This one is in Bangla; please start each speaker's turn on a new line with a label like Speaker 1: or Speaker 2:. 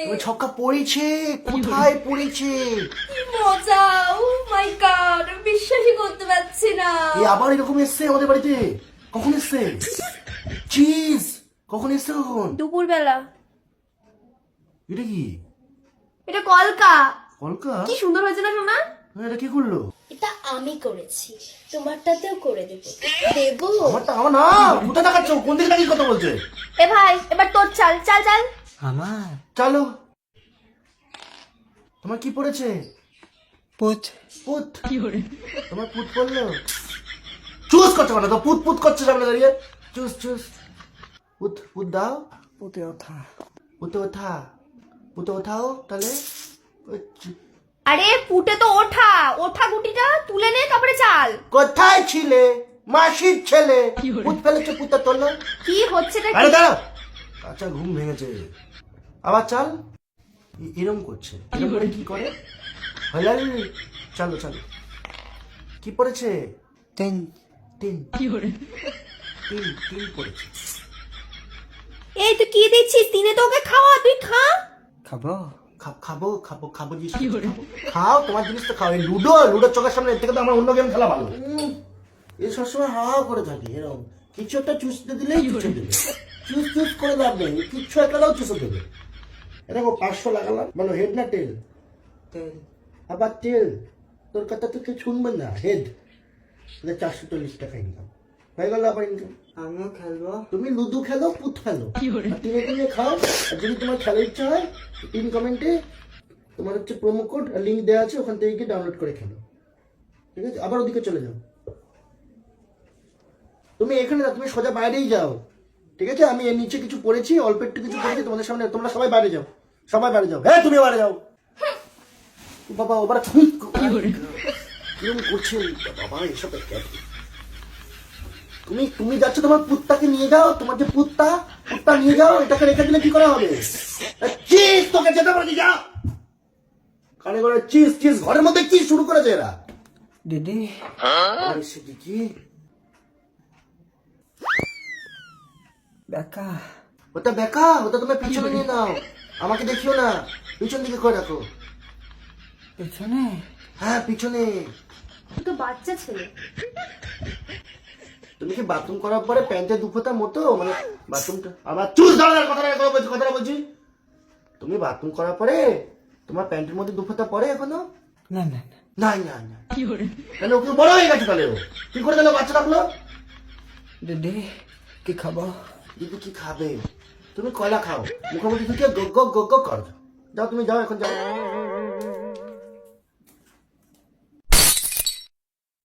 Speaker 1: তোমার ছক্কা পড়েছে, কোথায় পড়েছে?
Speaker 2: কি মজা! ও মাই গড, আমি বিশ্বাসই করতে পারছি না।
Speaker 1: এই আবার এরকম এসছে আমাদের বাড়িতে? কখন এসছে? চিজ কখন এসছে? কখন?
Speaker 2: দুপুরবেলা।
Speaker 1: এটা কি?
Speaker 2: এটা কলকা।
Speaker 1: কলকা?
Speaker 2: কি সুন্দর হয়েছে না সোনা?
Speaker 1: এটা কি করলো?
Speaker 3: এটা আমি করেছি, তোমারটাতেও করে দেবো। দেবো?
Speaker 1: আমারটা আমার না, কোথায় দেখাচ্ছ? কোন দিকে তাকিয়ে কথা বলছে?
Speaker 2: এ ভাই, এবার তোর চাল চাল চাল।
Speaker 4: আমার
Speaker 1: চলো। তোমার কি পড়েছে?
Speaker 4: পুত
Speaker 1: পুত। তোমার পুত পড়লো? চুজ করছে মানে তো, পুত পুত করছে সামনে দাঁড়িয়ে। Choose choose. পুত পুত দাও।
Speaker 4: পুতে ওঠা
Speaker 1: পুতে ওঠা। পুতে ওঠাও তাহলে।
Speaker 2: আরে পুটে তো ওঠা, ওঠা গুটিটা তুলে নে তারপরে চাল।
Speaker 1: কোথায় ছিলে মাসির ছেলে? পুত ফেলেছে, পুতটা তোলো।
Speaker 2: কি হচ্ছেটা
Speaker 1: আরে
Speaker 2: কি?
Speaker 1: দাঁড়া, আচ্ছা ঘুম ভেঙেছে। আবার চাল। এরম করছে, এরম করে কি করে? হলাল। চলো চলো। কি পড়েছে?
Speaker 4: তিন
Speaker 1: তিন। তিন তিন পড়েছে।
Speaker 2: এই তুই কি দিচ্ছিস? তিনে তো ওকে খাওয়া, তুই খা।
Speaker 4: খাবো
Speaker 1: খাবো খাবো খাবো জিনিস খাবো। খাও, তোমার জিনিস তো খাও। এই লুডো, লুডোর চোখের সামনে এর থেকে তো আমার অন্য গেম খেলা ভালো। এই সবসময় হা করে থাকে এরকম। কিছু একটা চুষতে দিলেই চুষে দেবে। চুষ চুষ করে লাভ নেই, কিচ্ছু একটা দাও চুষে দেবে। এরকম 500 লাগালাম, বলো হেড না টেল?
Speaker 4: তেল
Speaker 1: আবার টেল। তোর কথা তো কেউ শুনবে না, হেড। 440 টাকা ইনকাম হয়ে গেল। আবার ইনকাম।
Speaker 4: আমিও খেলবো।
Speaker 1: তুমি লুডো খেলো, পুত খেলো, আর টিনে টিনে খাও। আর যদি তোমার খেলার ইচ্ছা হয়, পিন কমেন্টে তোমার হচ্ছে প্রোমো কোড আর লিঙ্ক দেওয়া আছে, ওখান থেকে গিয়ে ডাউনলোড করে খেলো। ঠিক আছে? আবার ওদিকে চলে যাও। তুমি এখানে না, তুমি সোজা বাইরেই যাও। ঠিক আছে? আমি এর নিচে কিছু পড়েছি, অল্প একটু কিছু পড়েছি তোমাদের সামনে। তোমরা সবাই বাইরে যাও, সবাই বাইরে যাও। হ্যাঁ তুমি বাইরে যাও। বাবা ওবার কিরম করছে বাবা এসব? তুমি তুমি যাচ্ছ তোমার পুত্তাকে নিয়ে যাও, তোমার যে পুত্তা নিয়ে যাও। এটাকে রেখে দিলে কি করে হবে? চিজ তোকে যেতে পারি, যা। কানে করে চিজ চিজ। ঘরের মধ্যে কি শুরু করেছে এরা?
Speaker 4: দিদি
Speaker 1: আরে সে কি?
Speaker 4: বেকা
Speaker 1: ওটা বেকা, ওটা তোমার পিছনে নিয়ে নাও। আমাকে দেখিও না, পিছন দিকে করে রাখো।
Speaker 4: পেছনে
Speaker 1: হ্যাঁ পিছনে।
Speaker 2: তুই তো বাচ্চা ছেলে।
Speaker 1: তুমি কি বাথরুম করার পরে প্যান্টে দুফোতা মতো মানে বাথরুমটা আমার চুল ধরার কথাটা বলছি। তুমি বাথরুম করার পরে তোমার প্যান্টের মধ্যে দুফোতা পরে এখনো?
Speaker 4: না না না
Speaker 1: নাই না না। কেন ওকে বড় হয়ে গেছে তাহলে? ও কি করে দিল বাচ্চা রাখলো?
Speaker 4: দিদি কি খাবো?
Speaker 1: দিদি কি খাবে? তুমি কলা খাও, মুখোমুখি ঢুকে গো গো গো গো কর। যাও তুমি যাও, এখন যাও।